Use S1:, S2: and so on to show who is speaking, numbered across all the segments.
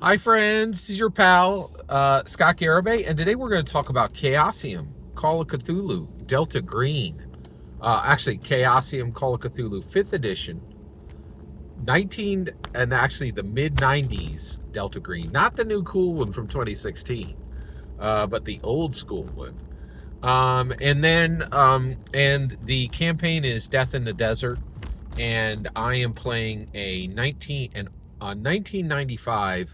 S1: Hi, friends. This is your pal, Scott Garibay, and today we're going to talk about Chaosium, Call of Cthulhu, Delta Green. Actually, Chaosium, Call of Cthulhu, 5th edition, 19, and actually the mid 90s Delta Green. Not the new cool one from 2016, but the old school one. And the campaign is Death in the Desert, and I am playing a 1995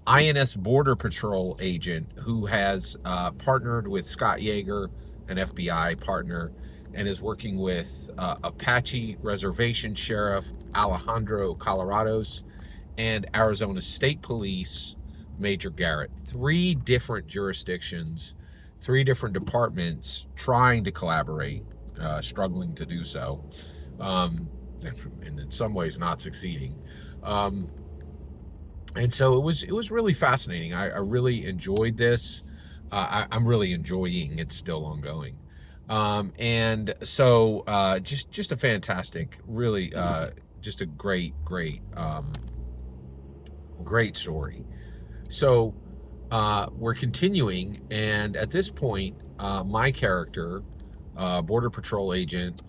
S1: INS Border Patrol agent who has partnered with Scott Yeager, an FBI partner, and is working with Apache Reservation Sheriff Alejandro Colorados and Arizona State Police Major Garrett. 3 different jurisdictions, 3 different departments trying to collaborate, struggling to do so, and in some ways not succeeding. And so it was really fascinating. I really enjoyed this. I'm really enjoying it, still ongoing. And so just a fantastic, really just a great story. So we're continuing, and at this point, my character, Border Patrol agent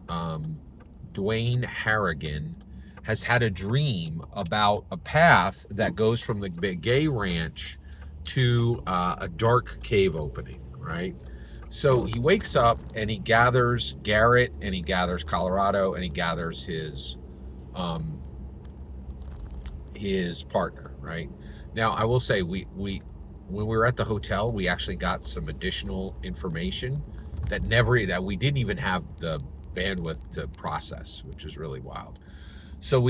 S1: Dwayne Harrigan, has had a dream about a path that goes from the gay ranch to a dark cave opening, right? So he wakes up and he gathers Garrett and he gathers Colorado and he gathers his partner, right? Now I will say we when we were at the hotel, we actually got some additional information that we didn't even have the bandwidth to process, which is really wild. So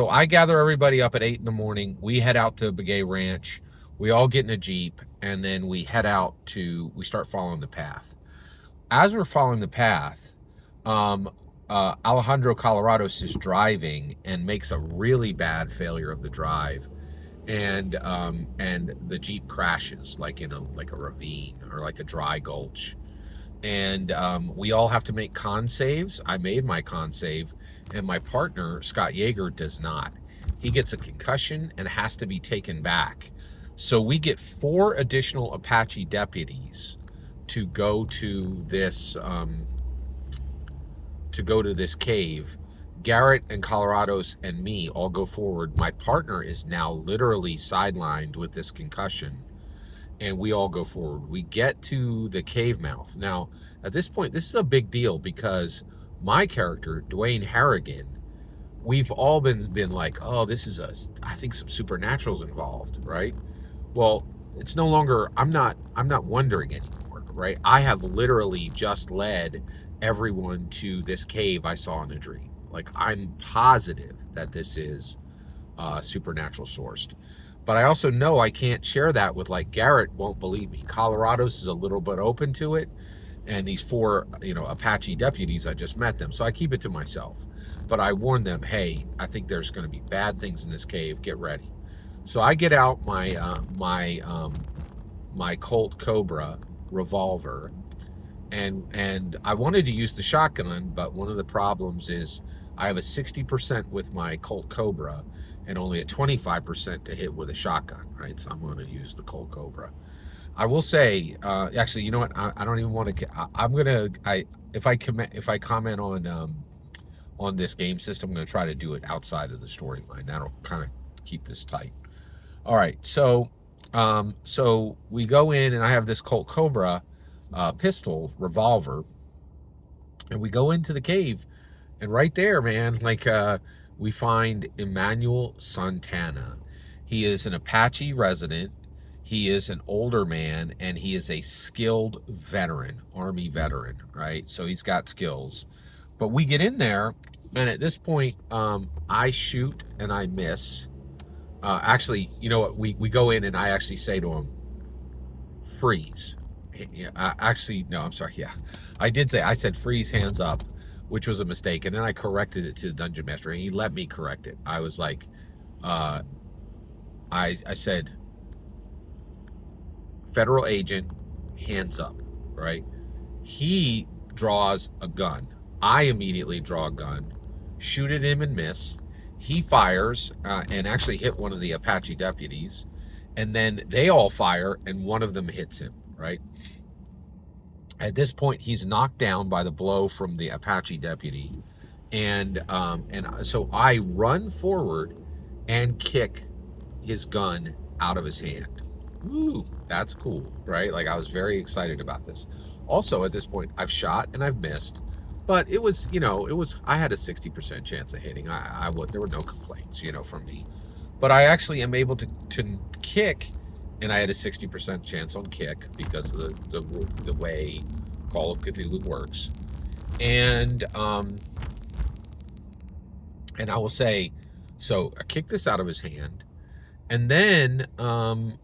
S1: I gather everybody up at 8 in the morning. We head out to Begay Ranch. We all get in a Jeep, and then we start following the path. As we're following the path, Alejandro Colorados is driving and makes a really bad failure of the drive. And the Jeep crashes like in a ravine or like a dry gulch. And we all have to make con saves. I made my con save, and my partner, Scott Yeager, does not. He gets a concussion and has to be taken back. So we get 4 additional Apache deputies to go to this cave. Garrett and Colorados and me all go forward. My partner is now literally sidelined with this concussion, and we all go forward. We get to the cave mouth. Now, at this point, this is a big deal because my character, Dwayne Harrigan, we've all been like, oh, I think some supernatural's involved, right? Well, it's no longer, I'm not wondering anymore, right? I have literally just led everyone to this cave I saw in a dream. Like, I'm positive that this is supernatural sourced. But I also know I can't share that with, like, Garrett won't believe me. Colorado's is a little bit open to it, and these 4, Apache deputies, I just met them, so I keep it to myself. But I warn them, hey, I think there's going to be bad things in this cave. Get ready. So I get out my Colt Cobra revolver, and I wanted to use the shotgun, but one of the problems is I have a 60% with my Colt Cobra and only a 25% to hit with a shotgun, right? So I'm going to use the Colt Cobra. I will say, actually, you know what? I don't even want to. If I comment on this game system, I'm going to try to do it outside of the storyline. That'll kind of keep this tight. All right, so we go in, and I have this Colt Cobra pistol revolver, and we go into the cave, and right there, man, we find Emmanuel Santana. He is an Apache resident. He is an older man, and he is a skilled veteran, Army veteran, right? So he's got skills. But we get in there, and at this point, I shoot and I miss. Actually, you know what? We go in, and I actually say to him, freeze. Actually, no, I'm sorry. Yeah, I said freeze, hands up, which was a mistake. And then I corrected it to the dungeon master, and he let me correct it. I was like, I said, federal agent, hands up, right? He draws a gun. I immediately draw a gun, shoot at him and miss. He fires and actually hit one of the Apache deputies. and then they all fire, and one of them hits him, right? At this point, he's knocked down by the blow from the Apache deputy, and so I run forward and kick his gun out of his hand. Ooh, that's cool, right? Like, I was very excited about this. Also, at this point, I've shot and I've missed, but it was, I had a 60% chance of hitting. There were no complaints, from me. But I actually am able to kick, and I had a 60% chance on kick because of the way Call of Cthulhu works. And I will say, so I kicked this out of his hand, and then and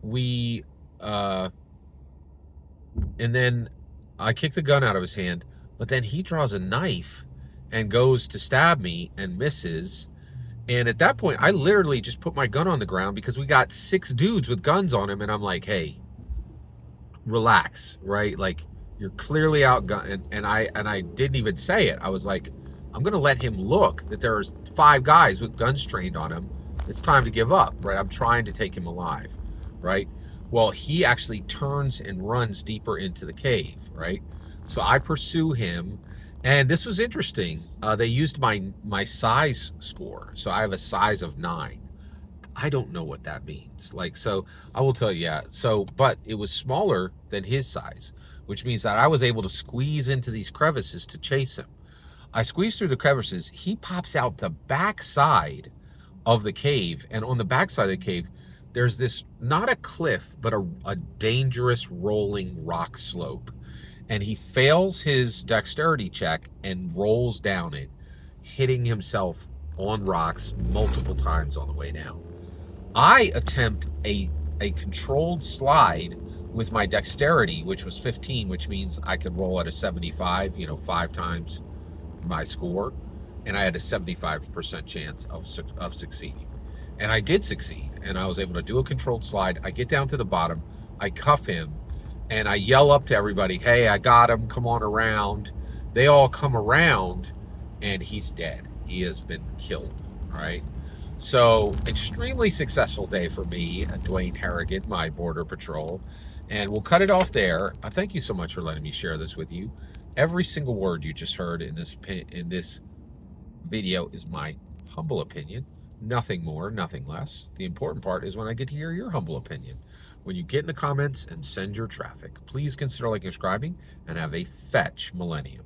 S1: then I kick the gun out of his hand, but then he draws a knife and goes to stab me and misses. And at that point, I literally just put my gun on the ground because we got 6 dudes with guns on him, and I'm like, hey, relax, right? Like, you're clearly outgunned. And I didn't even say it. I was like, I'm gonna let him look that there's 5 guys with guns trained on him. It's time to give up, right? I'm trying to take him alive, right? Well, he actually turns and runs deeper into the cave, right? So I pursue him, and this was interesting. They used my size score, so I have a size of 9. I don't know what that means. Like, so I will tell you, yeah. So, but it was smaller than his size, which means that I was able to squeeze into these crevices to chase him. I squeeze through the crevices. He pops out the backside of the cave, and on the backside of the cave, there's this, not a cliff, but a dangerous rolling rock slope. And he fails his dexterity check and rolls down it, hitting himself on rocks multiple times on the way down. I attempt a controlled slide with my dexterity, which was 15, which means I could roll at a 75, 5 times my score, and I had a 75% chance of succeeding. And I did succeed, and I was able to do a controlled slide. I get down to the bottom, I cuff him, and I yell up to everybody, hey, I got him, come on around. They all come around, and he's dead. He has been killed, all right? So, extremely successful day for me, Dwayne Harrigan, my Border Patrol. And we'll cut it off there. Thank you so much for letting me share this with you. Every single word you just heard in this video is my humble opinion. Nothing more, nothing less. The important part is when I get to hear your humble opinion. When you get in the comments and send your traffic, please consider liking and subscribing, and have a fetch millennium.